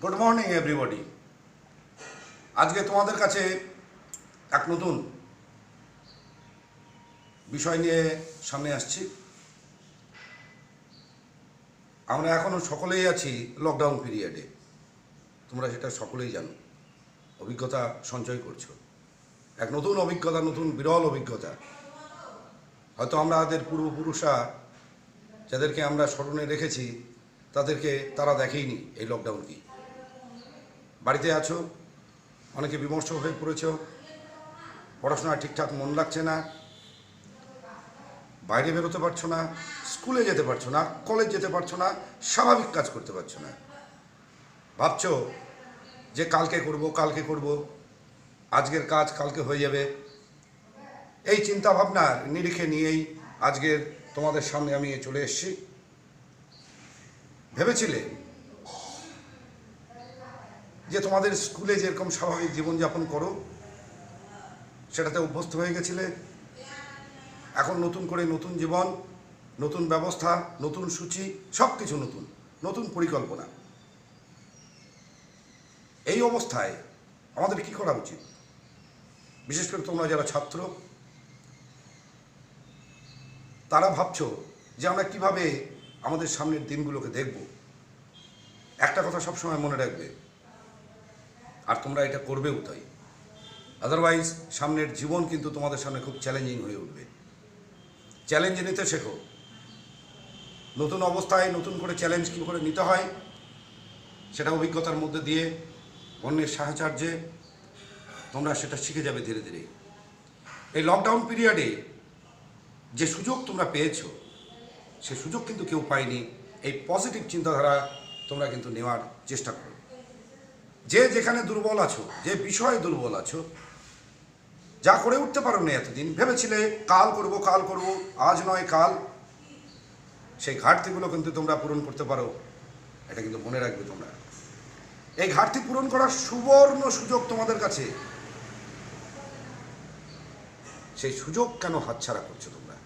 Good morning everybody. আজকে তোমাদের কাছে এক নতুন বিষয় নিয়ে সামনে আসছি। আমরা এখনো সকলেই আছি লকডাউন পিরিয়ডে, তোমরা সেটা সকলেই জানো, অভিজ্ঞতা সঞ্চয় করছো। এক নতুন অভিজ্ঞতা, নতুন বিরল অভিজ্ঞতা। হয়তো আমাদের পূর্বপুরুষরা যাদেরকে আমরা স্মরণে রেখেছি তারা দেখেইনি এই লকডাউন কি। বাড়িতে আছো, অনেকে বিমর্ষ হয়ে পড়েছ, পড়াশোনা ঠিকঠাক মন লাগছে না, বাইরে বেরোতে পারছো না, স্কুলে যেতে পারছো না, কলেজ যেতে পারছো না, স্বাভাবিক কাজ করতে পারছো না। ভাবছো যে কালকে করব, আজকের কাজ কালকে হয়ে যাবে। এই চিন্তা ভাবনার নিরিখে নিয়েই আজকের তোমাদের সামনে আমি চলে এসেছি। ভেবেছিলে যে তোমাদের স্কুলে যেরকম স্বাভাবিক জীবনযাপন করো সেটাতে অভ্যস্ত হয়ে গেছিলে। এখন নতুন করে নতুন জীবন, নতুন ব্যবস্থা, নতুন সূচি, সব কিছু নতুন, নতুন পরিকল্পনা। এই অবস্থায় আমাদের কি করা উচিত? বিশেষ করে তোমরা যারা ছাত্র, তারা ভাবছো যে আমরা কিভাবে আমাদের সামনের দিনগুলোকে দেখব। একটা কথা সবসময় মনে রাখবে, আর তোমরা এটা করবেও তাই। আদারওয়াইজ সামনের জীবন কিন্তু তোমাদের সামনে খুব চ্যালেঞ্জিং হয়ে উঠবে। চ্যালেঞ্জ নিতে শেখো। নতুন অবস্থায় নতুন করে চ্যালেঞ্জ কী করে নিতে হয় সেটা অভিজ্ঞতার মধ্যে দিয়ে, অন্যের সাহচর্যে তোমরা সেটা শিখে যাবে ধীরে ধীরে। এই লকডাউন পিরিয়ডে যে সুযোগ তোমরা পেয়েছো, সে সুযোগ কিন্তু কেউ পায়নি। এই পজিটিভ চিন্তাধারা তোমরা কিন্তু নেওয়ার চেষ্টা করো। যে যেখানে দুর্বল আছো, যে বিষয়ে দুর্বল আছো, যা করে উঠতে পারো না এতদিন, ভেবেছিলে কাল করব, আজ নয় কাল, সেই ঘাটতিগুলো কিন্তু তোমরা পূরণ করতে পারো। এটা কিন্তু মনে রাখবে তোমরা। এই ঘাটতি পূরণ করার সুবর্ণ সুযোগ তোমাদের কাছে। সেই সুযোগ কেন হাতছাড়া করছো তোমরা?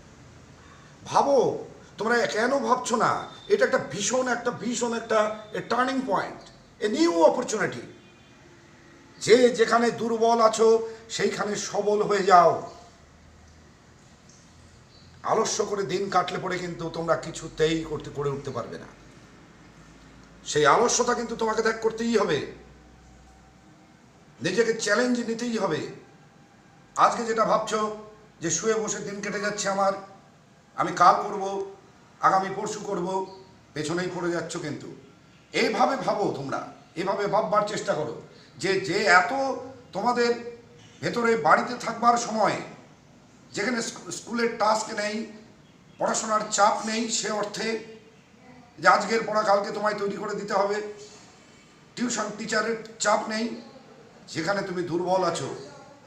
ভাবো, তোমরা কেন ভাবছো না এটা একটা ভীষণ একটা turning point, a new opportunity. যে যেখানে দুর্বল আছো সেইখানে সবল হয়ে যাও। আলস্য করে দিন কাটলে পরে কিন্তু তোমরা কিছুতেই করে উঠতে পারবে না। সেই আলস্যতা কিন্তু তোমাকে ত্যাগ করতেই হবে, নিজেকে চ্যালেঞ্জ নিতেই হবে। আজকে যেটা ভাবছো যে শুয়ে বসে দিন কেটে যাচ্ছে আমার, আমি কাল করব, আগামী পরশু করব, পেছনেই পড়ে যাচ্ছ। কিন্তু এইভাবে ভাবো, তোমরা এভাবে ভাববার চেষ্টা করো যে এত তোমাদের ভেতরে বাড়িতে থাকবার সময়, যেখানে স্কুলের টাস্ক নেই, পড়াশোনার চাপ নেই সে অর্থে যে আজকের পড়া কালকে তোমায় তৈরি করে দিতে হবে, টিউশন টিচারের চাপ নেই, যেখানে তুমি দুর্বল আছো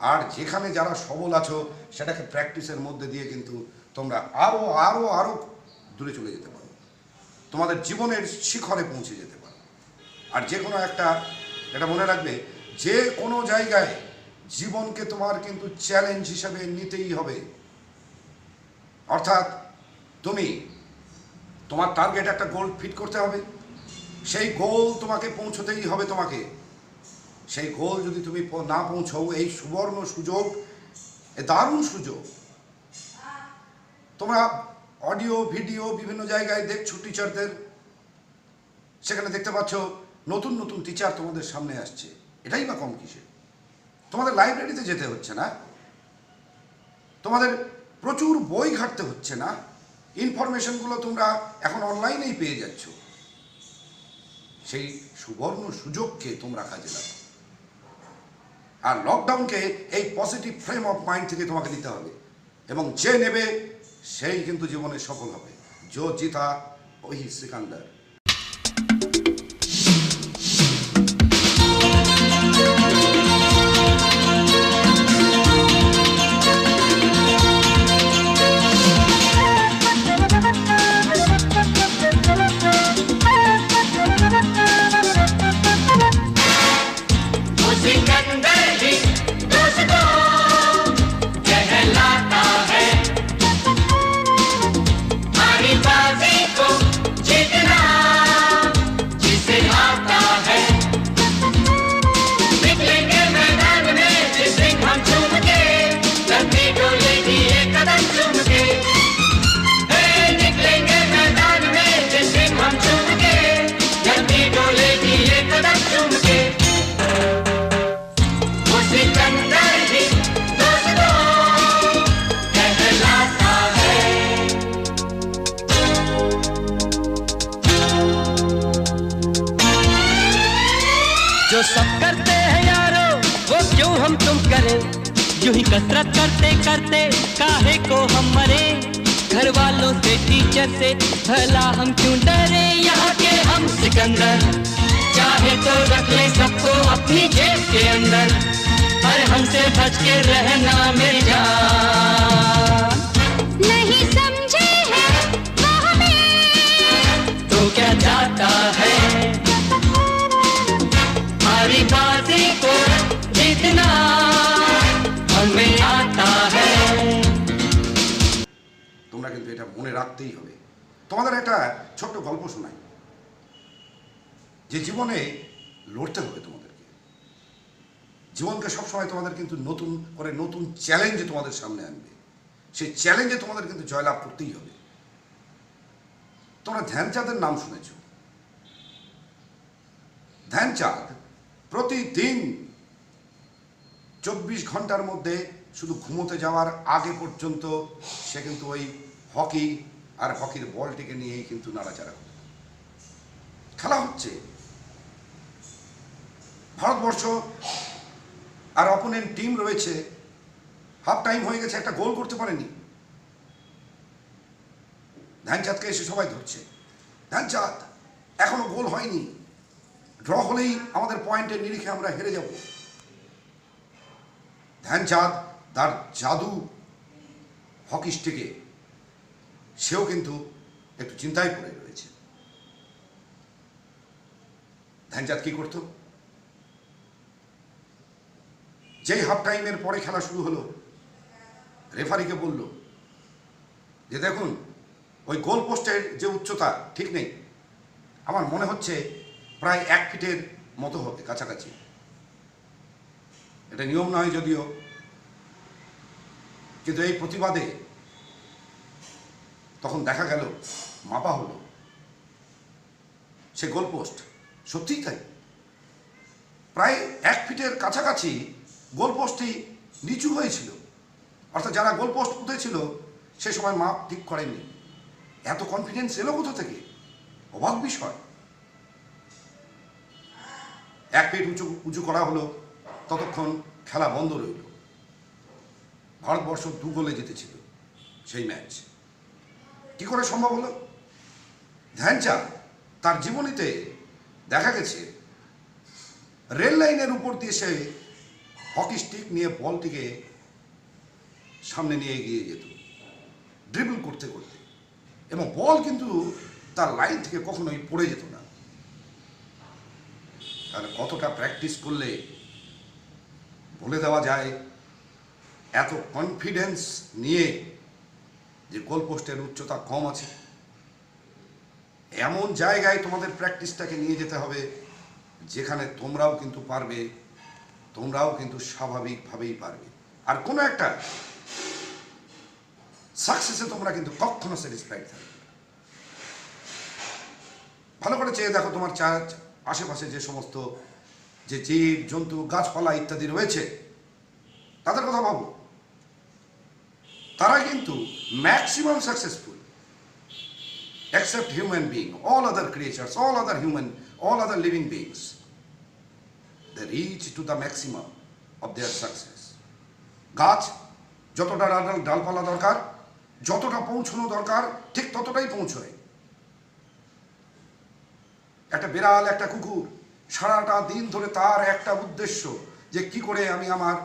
আর যেখানে যারা সবল আছো সেটাকে প্র্যাকটিসের মধ্যে দিয়ে কিন্তু তোমরা আরও আরও আরও দূরে চলে যেতে পারো, তোমাদের জীবনের শিখরে পৌঁছে যেতে পারো। আর যে কোনো এটা মনে রাখবে, যে কোনো জায়গায় জীবনকে তোমার কিন্তু চ্যালেঞ্জ হিসাবে নিতেই হবে। অর্থাৎ তোমার টার্গেট একটা গোল ফিট করতে হবে, সেই গোল তোমাকে পৌঁছতেই হবে। তোমাকে সেই গোল যদি তুমি না পৌঁছও, এই সুবর্ণ সুযোগ, এ দারুণ সুযোগ। তোমরা অডিও ভিডিও বিভিন্ন জায়গায় দেখছো টিচারদের, সেখানে দেখতে পাচ্ছ নতুন নতুন টিচার তোমাদের সামনে আসছে। এটাই বা কম কিসে? তোমাদের লাইব্রেরিতে যেতে হচ্ছে না, তোমাদের প্রচুর বই ঘাটতে হচ্ছে না, ইনফরমেশনগুলো তোমরা এখন অনলাইনেই পেয়ে যাচ্ছ। সেই সুবর্ণ সুযোগকে তোমরা কাজে লাগাও। আর লকডাউনকে এই পজিটিভ ফ্রেম অফ মাইন্ড থেকে তোমাকে নিতে হবে, এবং যে নেবে সেই কিন্তু জীবনে সফল হবে। জো জিতা ওই সিকান্দার। बाजी को जीतना जो सब करते हैं यारो वो क्यों हम तुम करें, यूं ही कसरत करते करते काहे को हम मरे, घर वालों से टीचर से भला हम क्यों डरे, यहाँ के हम सिकंदर चाहे तो रख ले सबको अपनी जेब के अंदर, पर हमसे बच के रहना मेरी जान। नहीं समझे हैं वो हमें तो क्या जाता है हमारी बाजी को जीतना हमें आता है। তোমরা কিন্তু এটা মনে রাখতেই হবে। তোমাদের একটা ছোট্ট গল্প শোনাই, যে জীবনে লড়তে হবে তোমাদেরকে। জীবনকে সবসময় তোমাদের কিন্তু নতুন করে নতুন চ্যালেঞ্জ তোমাদের সামনে আনবে, সেই চ্যালেঞ্জে তোমাদের কিন্তু জয়লাভ করতেই হবে। তোমরা ধ্যানচাঁদের নাম শুনেছ। ধ্যানচাঁদ প্রতিদিন 24 ঘন্টার মধ্যে শুধু ঘুমোতে যাওয়ার আগে পর্যন্ত সে কিন্তু ওই হকি আর হকির বলটিকে নিয়েই কিন্তু নাড়াচাড়া করত। খেলা হচ্ছে, ভারতবর্ষ আর অপোনেন্ট টিম রয়েছে, হাফ টাইম হয়ে গেছে, একটা গোল করতে পারেনি। ধ্যানচাঁদকে এসে সবাই ধরছে, ধ্যানচাঁদ এখনো গোল হয়নি, ড্র হলেই আমাদের পয়েন্টের নিরিখে আমরা হেরে যাব। ধ্যানচাঁদ তার জাদু হকি স্টিকে সেও কিন্তু একটু চিন্তায় পড়ে রয়েছে। ধ্যানচাঁদ কি করত? যেই হাফ টাইমের পরে খেলা শুরু হলো, রেফারিকে বলল যে দেখুন ওই গোল পোস্টের যে উচ্চতা ঠিক নেই, আমার মনে হচ্ছে প্রায় 1 ফিটের মতো হবে কাছাকাছি। এটা নিয়ম নয় যদিও, কিন্তু এই প্রতিবাদে তখন দেখা গেল মাপা হলো সে গোল পোস্ট, সত্যিই তাই, প্রায় 1 ফিটের কাছাকাছি গোল পোস্টটি নিচু হয়েছিল। অর্থাৎ যারা গোল পোস্ট পুঁতেছিল সে সময় মাপ ঠিক করেননি। এত কনফিডেন্স এলো কোথা থেকে? অবাক বিষয়। 1 ফিট উঁচু করা হলো, ততক্ষণ খেলা বন্ধ রইল। ভারতবর্ষ 2 গোলে জিতেছিল সেই ম্যাচ। কি করে সম্ভব হলো? ধ্যানচাঁদ তার জীবনীতে দেখা গেছে রেল লাইনের উপর দিয়ে সে হকি স্টিক নিয়ে বলটিকে সামনে নিয়ে এগিয়ে যেত ড্রিবল করতে করতে, এবং বল কিন্তু তার লাইন থেকে কখনোই পড়ে যেত না। তাহলে কতটা প্র্যাকটিস করলে বলে দেওয়া যায় এত কনফিডেন্স নিয়ে যে গোল পোস্টের উচ্চতা কম আছে। এমন জায়গায় তোমাদের প্র্যাকটিসটাকে নিয়ে যেতে হবে যেখানে তোমরাও কিন্তু পারবে, তোমরাও কিন্তু স্বাভাবিকভাবেই পারবে। আর কোনো একটা সাকসেসে তোমরা কিন্তু কখনো স্যাটিসফাইড থাকবে না। ভালো করে চেয়ে দেখো তোমার আশেপাশে যে সমস্ত যে জীব জন্তু গাছপালা ইত্যাদি রয়েছে তাদের কথা ভাবো, তারা কিন্তু maximum successful except human being, all other creatures, all other living beings, they reach to the maximum of their success. গাছ যতটা ডালপালা দরকার, যতটা পৌঁছানো দরকার ঠিক ততটাই পৌঁছয়। একটা বিড়াল, একটা কুকুর সারাটা দিন ধরে তার একটা উদ্দেশ্য যে কি করে আমি আমার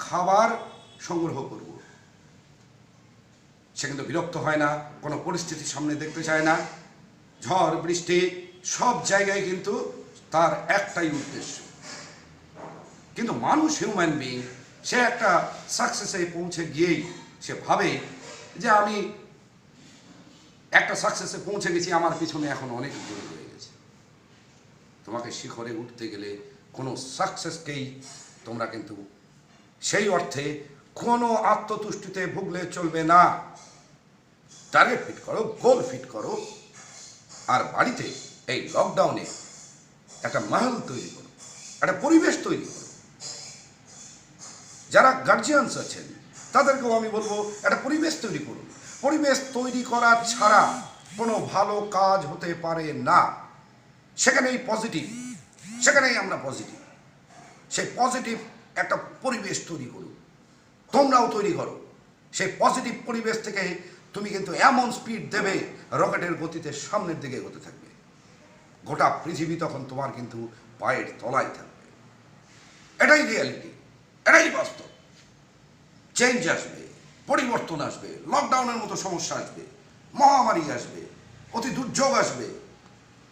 খাবার সংগ্রহ করব। সে কিন্তু বিরক্ত হয় না, কোনো পরিস্থিতির সামনে দেখতে চায় না, ঝড় বৃষ্টি সব জায়গায় কিন্তু তার একটাই উদ্দেশ্য। কিন্তু মানুষ হিউম্যান বিং, সে একটা সাকসেসে পৌঁছে গিয়েই সে ভাবে যে আমি একটা সাকসেসে পৌঁছে গেছি, আমার পিছনে এখন অনেক দূরে রয়ে গেছে। তোমাকে শিখরে উঠতে গেলে কোনো সাকসেসকেই তোমরা কিন্তু সেই অর্থে কোনো আত্মতুষ্টিতে ভুগলে চলবে না। টার্গেট ফিট করো, গোল ফিট করো, আর বাড়িতে এই লকডাউনে একটা মহল তৈরি করো, একটা পরিবেশ তৈরি করো। যারা গার্জিয়ানস আছেন তাদেরকেও আমি বলবো একটা পরিবেশ তৈরি করুন। পরিবেশ তৈরি করা ছাড়া কোনো ভালো কাজ হতে পারে না। সেখানেই পজিটিভ, সেখানেই আমরা পজিটিভ। সেই পজিটিভ একটা পরিবেশ তৈরি করুক, তোমরাও তৈরি করো। সেই পজিটিভ পরিবেশ থেকে তুমি কিন্তু এমন স্পিড দেবে, রকেটের গতিতে সামনের দিকে এগোতে থাকবে। গোটা পৃথিবী তখন তোমার কিন্তু পায়ের তলায় থাকবে। এটাই রিয়ালিটি, এটাই বাস্তব। চেঞ্জ আসবে, পরিবর্তন আসবে, লকডাউনের মতো সমস্যা আসবে, মহামারী আসবে, অতি দুর্যোগ আসবে,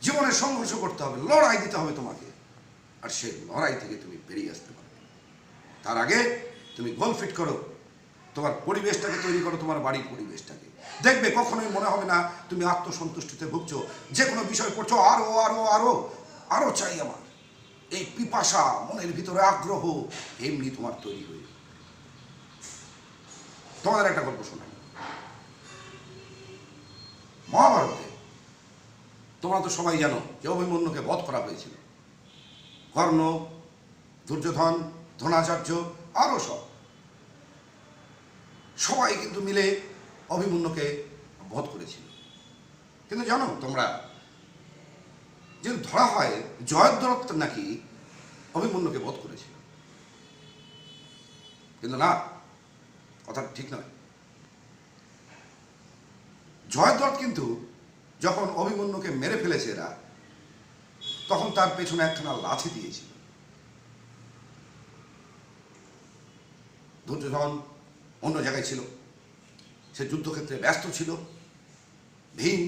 জীবনে সংঘর্ষ করতে হবে, লড়াই দিতে হবে তোমাকে। আর সেই লড়াই থেকে তুমি বেরিয়ে আসতে পারবে। তার আগে তুমি গোল ফিট করো, তোমার পরিবেশটাকে তৈরি করো, তোমার বাড়ির পরিবেশটাকে। দেখবে কখনোই মনে হবে না তুমি আত্মসন্তুষ্টিতে ভুগছো, যে কোনো বিষয় পড়ছো আরো আরো আরো আরো চাই আমার, এই পিপাসা, মনের ভিতরে আগ্রহ এমনি তোমার তৈরি হয়ে যাবে। তোমাদের একটা গল্প শোনাই। মহাভারতে তোমরা তো সবাই জানো যে অভিমন্যুকে বধ করা হয়েছিল। কর্ণ, দুর্যোধন, দ্রোণাচার্য আরো সবাই কিন্তু মিলে অভিমন্যুকে বধ করেছিল। কিন্তু জানো তোমরা যে ধরা হয় জয়দ্রথ নাকি অভিমন্যুকে বধ করেছিল, কিন্তু না, কথা ঠিক নয়। জয়দ্রথ কিন্তু যখন অভিমন্যুকে মেরে ফেলেছে এরা, তখন তার পেছনে একখানা লাঠি দিয়েছিল। দুর্যোধন অন্য জায়গায় ছিল, সে যুদ্ধক্ষেত্রে ব্যস্ত ছিল। ভীম,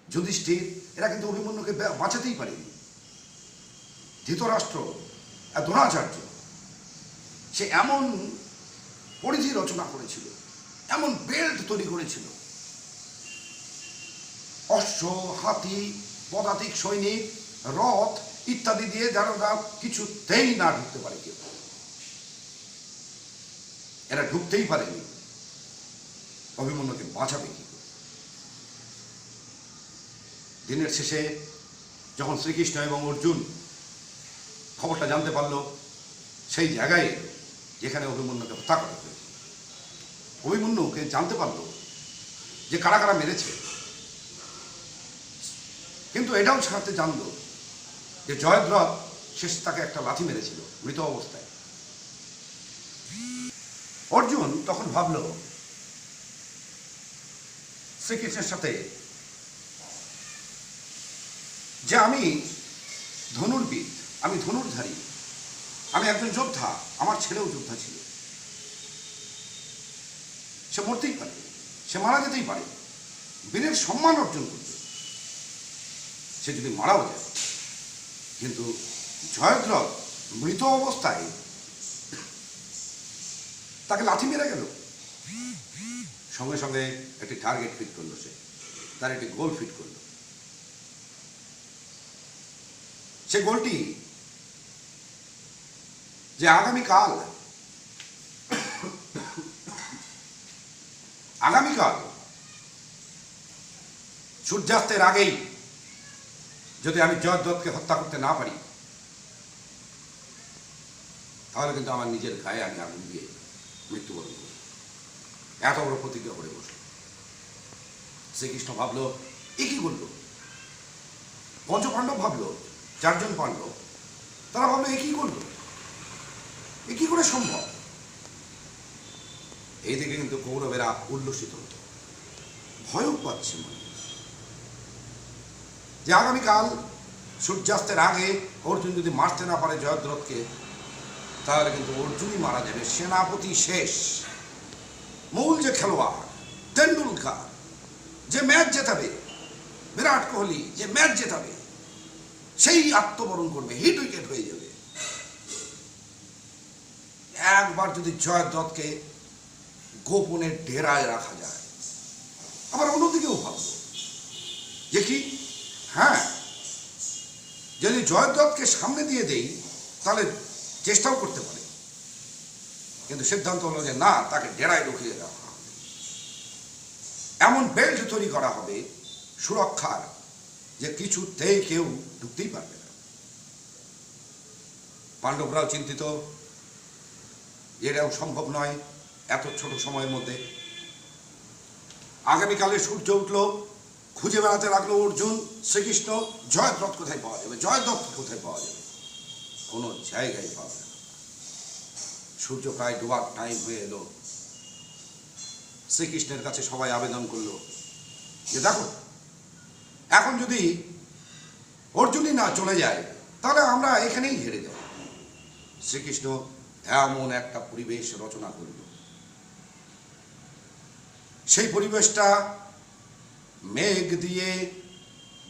যুধিষ্ঠির এরা কিন্তু অভিমন্যুকে বাঁচাতেই পারেনি। ধৃতরাষ্ট্র আর দ্রোণাচার্য সে এমন পরিধি রচনা করেছিল, এমন বেল্ট তৈরি করেছিল, অশ্ব, হাতি, পদাতিক সৈনিক, রথ ইত্যাদি দিয়ে যারা কিছুতেই না ঢুকতে পারে কেউ। এরা ঢুকতেই পারেনি, অভিমন্যুকে বাঁচাবে কি করে? দিনের শেষে যখন শ্রীকৃষ্ণ এবং অর্জুন খবরটা জানতে পারলো, সেই জায়গায় এলো যেখানে অভিমন্যুকে হত্যা করা হয়েছে। অভিমন্যুকে জানতে পারলো যে কারা কারা মেরেছে, কিন্তু এটাও ছাড়তে জানলো যে জয়দ্রথ শেষ তাকে একটা লাথি মেরেছিল মৃত অবস্থায়। অর্জুন তখন ভাবল শ্রীকৃষ্ণের সাথে যে আমি ধনুর্বিদ, আমি ধনুর্ধারী, আমি একজন যোদ্ধা, আমার ছেলেও যোদ্ধা ছিল, সে মরতেই পারে, সে মারা যেতেই পারে, বীরের সম্মান অর্জন করবে, সে যদি মারাও যায়। কিন্তু জয়দ্রথ মৃত অবস্থায় তাকে লাথি মেরে গেল। সঙ্গে সঙ্গে একটি টার্গেট ফিট করলো, সে তার একটি গোল ফিট করলো। সে গোলটি যে আগামীকাল সূর্যাস্তের আগেই যদি আমি জয়দ্রথকে হত্যা করতে না পারি, তাহলে কিন্তু আমার নিজের গায়ে আমি আগুন দিয়ে মৃত্যুবরণ করব। এত বড় প্রতিজ্ঞা করে বসল। শ্রীকৃষ্ণ ভাবলো এ কি করলো? পঞ্চপাণ্ডব ভাবলো, 4 জন পাণ্ডব, তারা ভাবলো এ কি করলো, এ কি করে সম্ভব? এইদিকে কিন্তু কৌরবেরা উল্লসিত হতো, ভয়ও পাচ্ছে মনে যে আগামীকাল সূর্যাস্তের আগে অর্জুন যদি মারতে না পারে জয়দ্রথকে, তাহলে কিন্তু অর্জুনই মারা যাবে। সেনাপতি শেষ, মূল যে খেলোয়াড় তেন্ডুলকার যে ম্যাচ জেতাবে, বিরাট কোহলি যে ম্যাচ জেতাবে, সেই আত্মবরণ করবে, হিট উইকেট হয়ে যাবে। একবার যদি জয়দ্রথকে গোপনে ডেরায় রাখা যায়, আবার অন্যদিকেও ভাববো যে কি, হ্যাঁ, যদি জয়দ্রথকে সামনে দিয়ে দেই তাহলে চেষ্টাও করতে পারে, কিন্তু সিদ্ধান্ত হলো যে না, তাকে ডেরায় ঢুকিয়ে দেওয়া হবে। এমন বেল্ট তৈরি করা হবে সুরক্ষার, যে কিছুতেই কেউ ঢুকতেই পারবে না। পাণ্ডবরাও চিন্তিত, এটাও সম্ভব নয় এত ছোট সময়ের মধ্যে। আগামীকালে সূর্য উঠল, খুঁজে বেড়াতে লাগলো অর্জুন, শ্রীকৃষ্ণ, জয়দ্রথ কোথায় পাওয়া যাবে, জয়দ্রথ কোথায় পাওয়া যাবে, কোনো জায়গায় পাওয়া যাবে না। সূর্য প্রায় ডোবার টাইম হয়ে এলো। শ্রীকৃষ্ণের কাছে সবাই আবেদন করলো যে দেখো, এখন যদি অর্জুনই না চলে যায় তাহলে আমরা এখানেই হেরে যাব। শ্রীকৃষ্ণ এমন একটা পরিবেশ রচনা করল, সেই পরিবেশটা মেঘ দিয়ে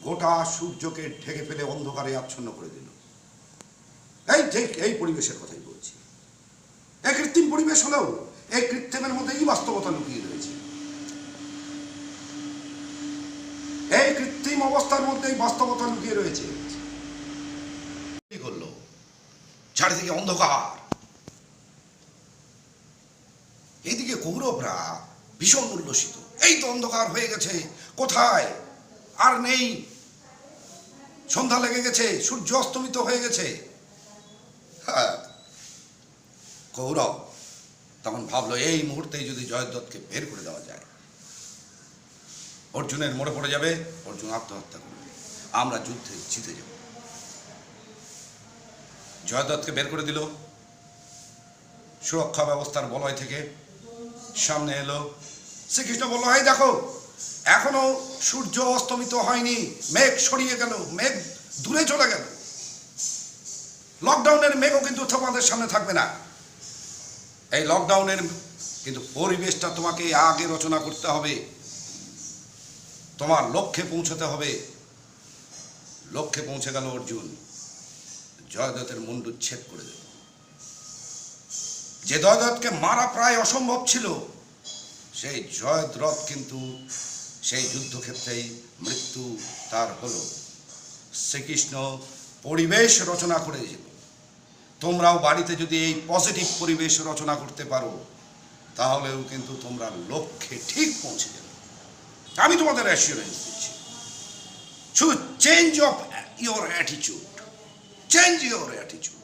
গোটা সূর্যকে ঢেকে ফেলে অন্ধকারে আচ্ছন্ন করে দিল। এই ঠিক এই পরিবেশের কথাই বলছি। এই কৃত্রিম পরিবেশ হলেও এই কৃত্রিমের মধ্যেই বাস্তবতা লুকিয়ে রয়েছে। এই কৃত্রিম অবস্থার মধ্যেই বাস্তবতা লুকিয়ে রয়েছে। কি করলো? চারিদিকে অন্ধকার, এইদিকে কৌরবরা ভীষণ উল্লসিত। এই তো অন্ধকার হয়ে গেছে, কোথায় আর নেই, সন্ধ্যা লেগে গেছে, সূর্য অস্তমিত হয়ে গেছে। কৌরব তখন ভাবলো এই মুহূর্তেই যদি জয়দ্রথকে বের করে দেওয়া যায়, অর্জুনের মরে পড়ে যাবে, অর্জুন আত্মহত্যা করবে, আমরা যুদ্ধে জিতে যাব। জয়দ্রথকে বের করে দিল সুরক্ষা ব্যবস্থার বলয় থেকে। সামনে এলো, শ্রীকৃষ্ণ বলল, এই দেখো এখনো সূর্য অস্তমিত হয়নি, মেঘ সরিয়ে গেল, মেঘ দূরে চলে গেল। লকডাউনের মেঘও কিন্তু তোমাদের সামনে থাকবে না। এই লকডাউনের কিন্তু পরিবেশটা তোমাকে আগে রচনা করতে হবে, তোমার লক্ষ্যে পৌঁছতে হবে। লক্ষ্যে পৌঁছে গেল অর্জুন, জয়দ্রথের মুন্ডুচ্ছেদ করে দিল। যে জয়দ্রথকে মারা প্রায় অসম্ভব ছিল, সেই জয়দ্রথ কিন্তু সেই যুদ্ধক্ষেত্রেই মৃত্যু তার হলো। শ্রীকৃষ্ণ পরিবেশ রচনা করেছিল। তোমরাও বাড়িতে যদি এই পজিটিভ পরিবেশ রচনা করতে পারো, তাহলেও কিন্তু তোমরা লক্ষ্যে ঠিক পৌঁছে যাবে। আমি তোমাদের অ্যাসিওরেন্স দিচ্ছি। শুধু change of your attitude, change your attitude.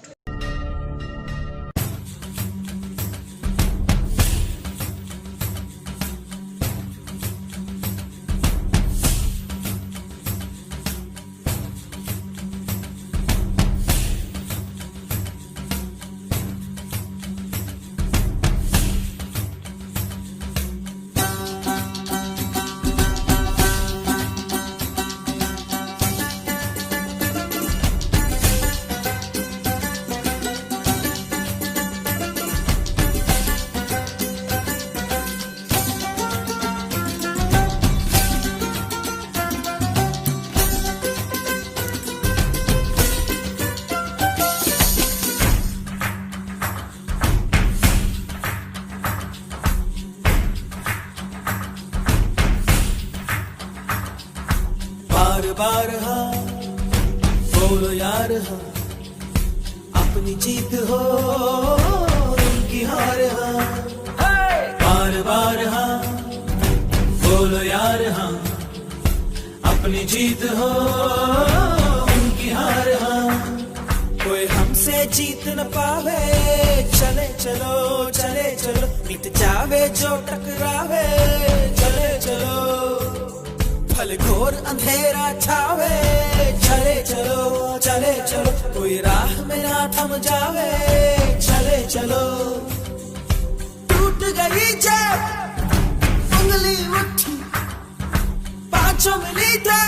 बार हाँ बोलो यार हाँ, अपनी जीत हो उनकी हार हाँ। बार बार हाँ बोलो यार हाँ, अपनी जीत हो उनकी हार हाँ। कोई हमसे जीत न पावे, चले चलो चले चलो, मिट जावे जो टकरावे, चले चलो भले घोर अंधेरा छावे, चले चलो चले चलो, कोई राह में ना थम जावे, चले चलो। टूट गई जब उंगली मुट्ठी, पांचों मिली तो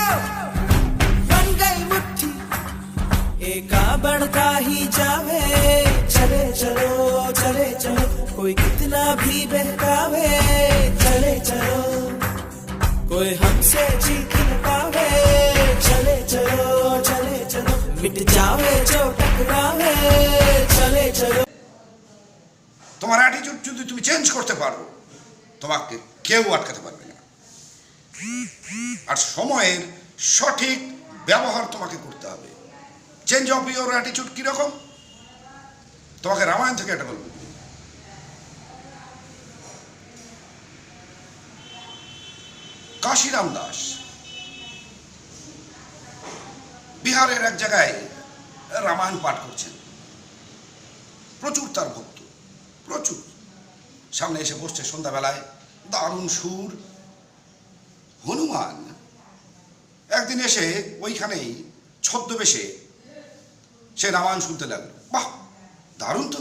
बन गई मुट्ठी, एका बढ़ता ही जावे, चले चलो चले चलो, कोई कितना भी बहकावे, चले चलो कोई हमसे जीत न पावे, चले चलो चले चलो, मिट जावे जो टकरावे, चले चलो। তোমার অ্যাটিটিউড যদি তুমি চেঞ্জ করতে পারো, তোমাকে কেউ আটকাতে পারবে না। আর সময়ের সঠিক ব্যবহার তোমাকে করতে হবে। চেঞ্জ অফ ইউর অ্যাটিটিউড কিরকম? তোমাকে রামায়ণ থেকে একটা বলবো। কাশিরাম দাস বিহারের এক জায়গায় রামায়ণ পাঠ করছেন। প্রচুর তার ভক্ত, প্রচুর। সামনে এসে বসছে সন্ধ্যাবেলায়, দারুণ সুর। হনুমান একদিন এসে ওইখানেই ছদ্মবেশে সে রামায়ণ শুনতে লাগলো। বাহ, দারুণ তো,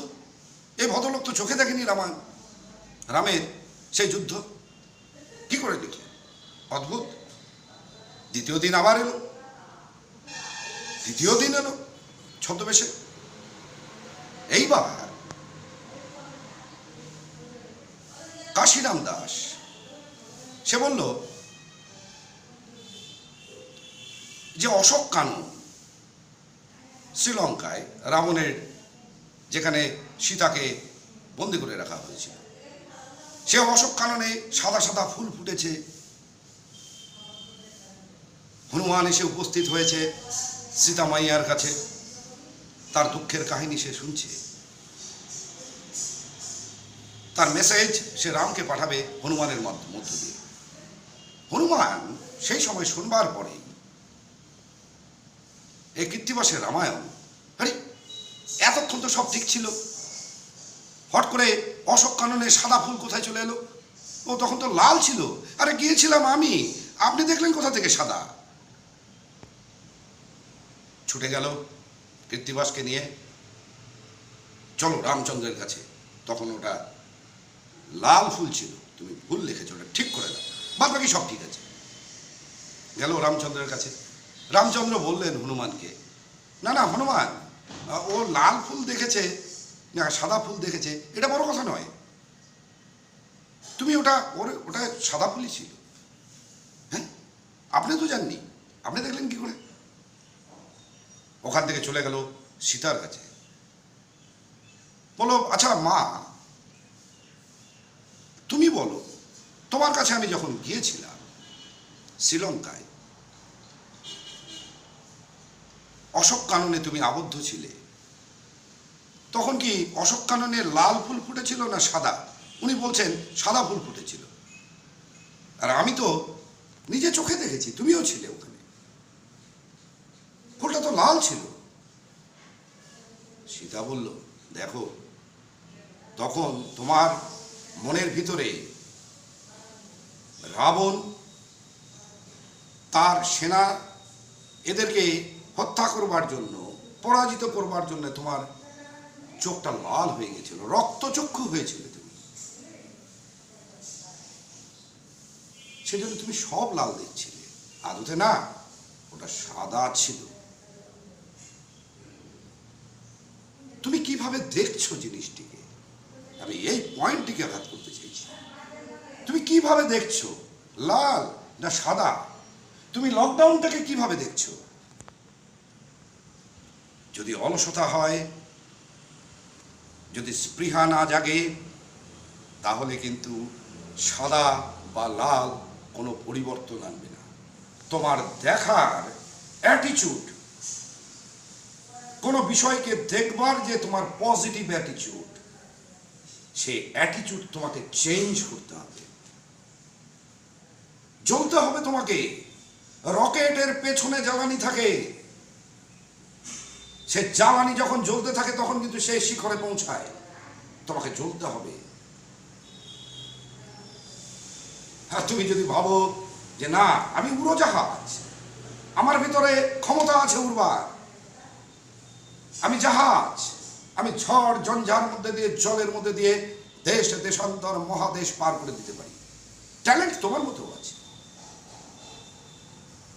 এই ভদ্রলোক তো চোখে দেখেনি রামের সেই যুদ্ধ, কি করে লিখলেন? অদ্ভুত। দ্বিতীয় দিন আবার এলো, তৃতীয় দিন এলো ছদ্মবেশে। এইবার কাশিরাম দাস সে বলল যে অশোক কানন শ্রীলঙ্কায় রাবণের যেখানে সীতাকে বন্দি করে রাখা হয়েছিল, সে অশোক কাননে সাদা সাদা ফুল ফুটেছে। হনুমান এসে উপস্থিত হয়েছে সীতা মাইয়ার কাছে, তার দুঃখের কাহিনী সে শুনছে। তার মেসেজ সে রামকে পাঠাবে হনুমানের মধ্য দিয়ে। হনুমান সেই সময় শুনবার পরে এই কৃত্তিবাসের রামায়ণ, আরে এতক্ষণ তো সব ঠিক ছিল, হট করে অশোক কাননে সাদা ফুল কোথায় চলে এলো? ও তখন তো লাল ছিল। আরে গিয়েছিলাম আমি, আপনি দেখলেন কোথা থেকে সাদা? ছুটে গেল কৃত্তিবাসকে নিয়ে, চলো রামচন্দ্রের কাছে। তখন ওটা লাল ফুল ছিল, তুমি ভুল লিখেছো, ওটা ঠিক করে দাও, বাদ বাকি সব ঠিক আছে। গেল রামচন্দ্রের কাছে। রামচন্দ্র বললেন হনুমানকে, না না হনুমান, ও লাল ফুল দেখেছে না সাদা ফুল দেখেছে এটা বড় কথা নয়, তুমি ওটা সাদা ফুলই ছিল। হ্যাঁ, আপনি তো জাননি, আপনি দেখলেন কি করে? ওখান থেকে চলে গেল সীতার কাছে, বলো আচ্ছা মা তুমি বলো, তোমার কাছে আমি যখন গিয়েছিলাম শ্রীলঙ্কায়, অশোক কাননে তুমি আবদ্ধ ছিলে, তখন কি অশোক কাননে লাল ফুল ফুটেছিল না সাদা? উনি বলছেন সাদা ফুল ফুটেছিল। আর আমি তো নিজে চোখে দেখেছি, তুমিও ছিলে ওখানে, ফুলটা তো লাল ছিল। সীতা বলল, দেখো তখন তোমার মনের ভিতরে রাবণ, তার সেনা, এদেরকে হত্যা করবার জন্য, পরাজিত করবার জন্য তোমার চোখটা লাল হয়ে গেছিল, রক্তচক্ষু হয়েছিল তুমি, সেজন্য তুমি সব লাল দেখছিলে। আদতে না, ওটা সাদা ছিল। তুমি কিভাবে দেখছো জিনিসটিকে, আমি এই পয়েন্টটিকে আঘাত করতে চাইছি। তুমি কিভাবে দেখছো, লাল না সাদা? তুমি লকডাউনটাকে কিভাবে দেখছো? যদি অলসতা হয়, যদি স্পৃহা না জাগে, তাহলে কিন্তু সাদা বা লাল কোনো পরিবর্তন আনবে না। তোমার দেখার অ্যাটিটিউড, কোনো বিষয়কে দেখবার যে তোমার পজিটিভ অ্যাটিটিউড, সেই অ্যাটিটিউড তোমাকে চেঞ্জ করতে হবে। জ্বলতে হবে তোমাকে। রকেটের পেছনে জ্বালানি থাকে, সে জ্বালানি যখন জ্বলতে থাকে তখন কিন্তু সে শিখরে পৌঁছায়। তোমাকে জ্বলতে হবে। আর তুমি যদি ভাবো যে না আমি উড়োজাহাজ, আমার ভিতরে ক্ষমতা আছে উড়বার, আমি জাহাজ, আমি ঝড় ঝঞ্ঝার মধ্যে দিয়ে, জলের মধ্যে দিয়ে দেশ দেশান্তর মহাদেশ পার করে দিতে পারি, ট্যালেন্ট তোমার মতো আছে,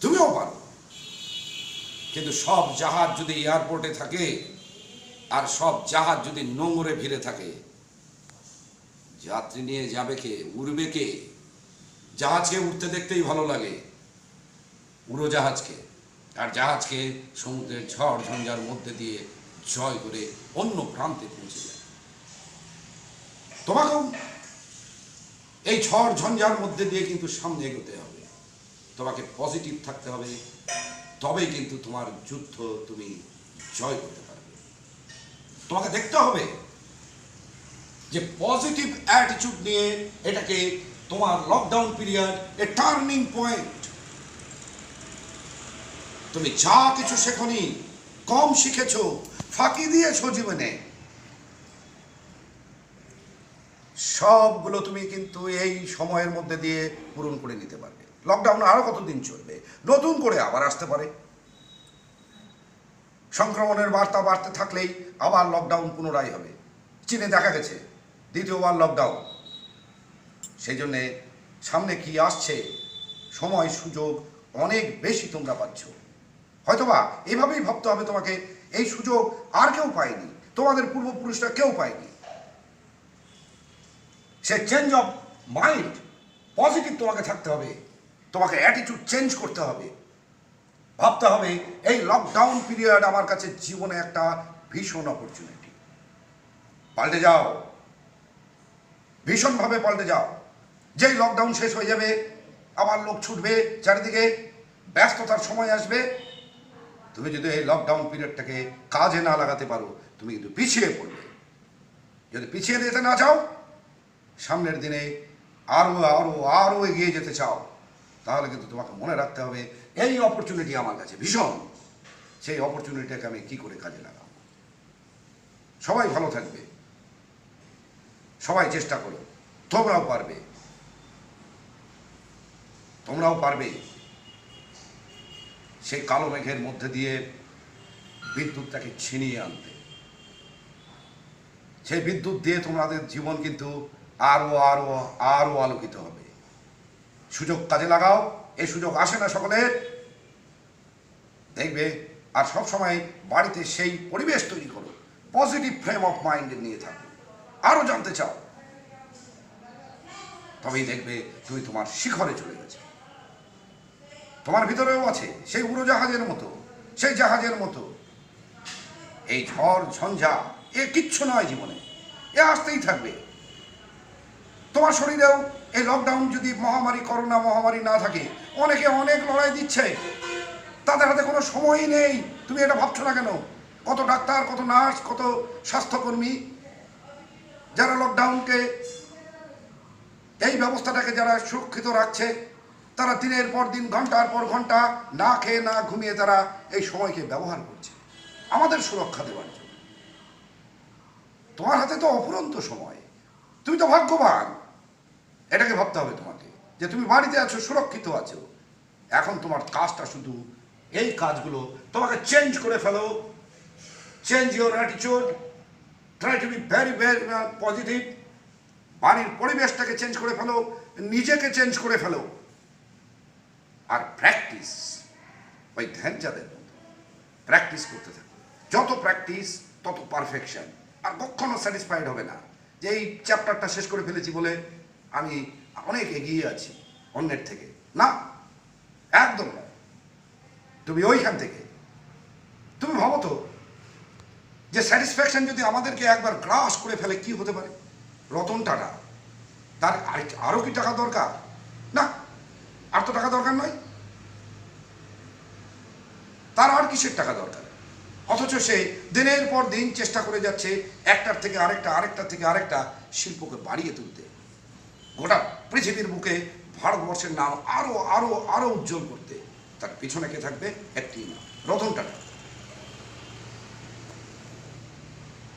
তুমিও পারো। কিন্তু সব জাহাজ যদি এয়ারপোর্টে থাকে আর সব জাহাজ যদি নোংরে ভিড়ে থাকে, যাত্রী নিয়ে যাবে কে, উড়বে কে? জাহাজকে উঠতে দেখতেই ভালো লাগে, উড়োজাহাজকে। আর জাহাজকে সমুদ্রের ঝড় ঝঞ্ঝার মধ্যে দিয়ে জয় করে অন্য প্রান্তে পৌঁছে যায়। তোমাকেও এই ঝড় ঝঞ্ঝার মধ্যে দিয়ে কিন্তু সামনে এগোতে হবে। তোমাকে পজিটিভ থাকতে হবে, তবেই কিন্তু তোমার যুদ্ধ তুমি জয় করতে পারবে। তোমাকে দেখতে হবে যে পজিটিভ অ্যাটিটিউড নিয়ে এটাকে তোমার লকডাউন পিরিয়ড এ টার্নিং পয়েন্ট। তুমি যা কিছু শেখনি, কম শিখেছো, ফাঁকি দিয়েছো জীবনে, সবগুলো তুমি কিন্তু এই সময়ের মধ্যে দিয়ে পূরণ করে নিতে পারবে। লকডাউন আরো কতদিন চলবে, নতুন করে আবার আসতে পারে। সংক্রমণের বার্তা বাড়তে থাকলেই আবার লকডাউন পুনরায় হবে। চীনে দেখা গেছে দ্বিতীয়বার লকডাউন। সেই জন্যে সামনে কি আসছে, সময় সুযোগ অনেক বেশি তোমরা পাচ্ছ। হয়তোবা এভাবেই ভাবতে হবে তোমাকে, এই সুযোগ আর কেউ পায়নি, তোমাদের পূর্বপুরুষরা কেউ পায়নি। সে চেঞ্জ অফ মাইন্ড, পজিটিভ তোমাকে থাকতে হবে, তোমাকে অ্যাটিটিউড চেঞ্জ করতে হবে। ভাবতে হবে এই লকডাউন পিরিয়ড আমার কাছে জীবনে একটা ভীষণ অপরচুনিটি। পাল্টে যাও, ভীষণভাবে পাল্টে যাও। যেই লকডাউন শেষ হয়ে যাবে আবার লোক ছুটবে চারিদিকে, ব্যস্ততার সময় আসবে। তুমি যদি এই লকডাউন পিরিয়ডটাকে কাজে না লাগাতে পারো তুমি কিন্তু পিছিয়ে পড়বে। যদি পিছিয়ে যেতে না চাও, সামনের দিনে আরো আরো আরো এগিয়ে যেতে চাও, তাহলে কিন্তু তোমাকে মনে রাখতে হবে এই অপরচুনিটি আমার কাছে ভীষণ, সেই অপরচুনিটিটাকে আমি কি করে কাজে লাগাবো। সবাই ভালো থাকবে, সবাই চেষ্টা করো, তোমরাও পারবে, তোমরাও পারবে সেই কালো মেঘের মধ্যে দিয়ে বিদ্যুৎটাকে ছিনিয়ে আনতে। সেই বিদ্যুৎ দিয়ে তোমাদের জীবন কিন্তু আরো আরো আরো আলোকিত হবে। সুযোগ কাজে লাগাও, এই সুযোগ আসে না সকলের, দেখবে। আর সব সময় বাড়িতে সেই পরিবেশ তৈরি করো, পজিটিভ ফ্রেম অফ মাইন্ড নিয়ে থাকো, আরো জানতে চাও, তবেই দেখবে তুমি তোমার শিখরে চলে গেছে। তোমার ভিতরেও আছে সেই উড়োজাহাজের মতো, সেই জাহাজের মতো। এই ঝড় ঝঞ্ঝা এ কিচ্ছু নয় জীবনে, এ আসতেই থাকবে। তোমার শরীরেও এই লকডাউন যদি মহামারী, করোনা মহামারী না থাকে, অনেকে অনেক লড়াই দিচ্ছে, তাদের হাতে কোনো সময়ই নেই। তুমি এটা ভাবছো না কেন? কত ডাক্তার, কত নার্স, কত স্বাস্থ্যকর্মী যারা লকডাউনকে, এই ব্যবস্থাটাকে যারা সুরক্ষিত রাখছে, তারা দিনের পর দিন, ঘন্টার পর ঘন্টা না খেয়ে না ঘুমিয়ে তারা এই সময়কে ব্যবহার করছে আমাদের সুরক্ষা দেওয়ার জন্য। তোমার হাতে তো অফুরন্ত সময়, তুমি তো ভাগ্যবান। এটাকে ভাবতে হবে তোমাকে যে তুমি বাড়িতে আছো, সুরক্ষিত আছো। এখন তোমার কাজটা শুধু এই কাজগুলো তোমাকে চেঞ্জ করে ফেলো। Change your attitude, try to be very very positive. বাড়ির পরিবেশটাকে চেঞ্জ করে ফেলো, নিজেকে চেঞ্জ করে ফেলো। আর প্র্যাকটিস, ওই ধ্যানচাঁদের মতো প্র্যাকটিস করতে থাকো। যত প্র্যাকটিস তত পারফেকশন। আর কখনো স্যাটিসফাইড হবে না যে এই চ্যাপ্টারটা শেষ করে ফেলেছি বলে আমি অনেক এগিয়ে আছি অন্যের থেকে। না, একদম না। তুমি ওইখান থেকে তুমি ভাবো তো যে স্যাটিসফ্যাকশন যদি আমাদেরকে একবার গ্রাস করে ফেলে কি হতে পারে। রতন টাটা, তার আরো কি টাকা দরকার? না, আর তো টাকা দরকার নয়, তার আর কিসের টাকা দরকার? অথচ সে দিনের পর দিন চেষ্টা করে যাচ্ছে একটার থেকে আরেকটা, আরেকটার থেকে আরেকটা শিল্পকে বাড়িয়ে তুলতে, গোটা পৃথিবীর বুকে ভারতবর্ষের নাম আরো আরো আরো উজ্জ্বল করতে। তার পিছনে কে থাকবে? একটি নাম, রতন টাটা।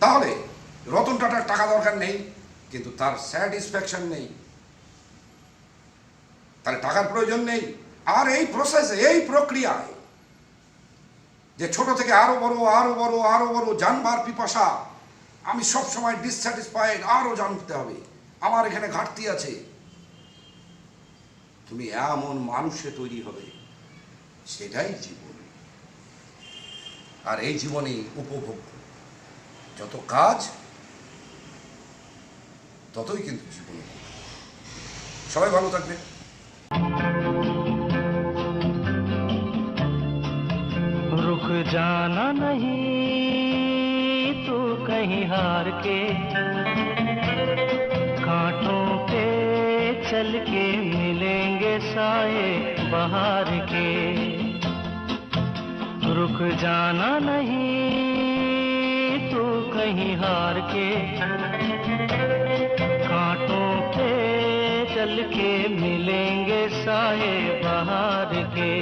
তাহলে রতন টাটার টাকা দরকার নেই, কিন্তু তার স্যাটিসফ্যাকশন নেই, তার টাকার প্রয়োজন নেই। আর এই প্রসেসে, এই প্রক্রিয়ায় যে ছোট থেকে আরো বড় আরো বড় আরো বড় জানবার পিপাসা, আমি সব সময় ডিসস্যাটিসফাইড, আরো জানতে হবে, আমার এখানে ঘাটতি আছে, তুমি এমন মানুষে তৈরি হবে, সেটাই জীবন। আর এই জীবনে উপভোগ, যত কাজ ততই কিন্তু জীবন। সবাই ভালো থাকবে। रुक जाना नहीं तू कहीं हार के, कांटों पे चल के मिलेंगे साए बहार के। रुक जाना नहीं तू कहीं हार के, कांटों पे चल के मिलेंगे साए बहार के।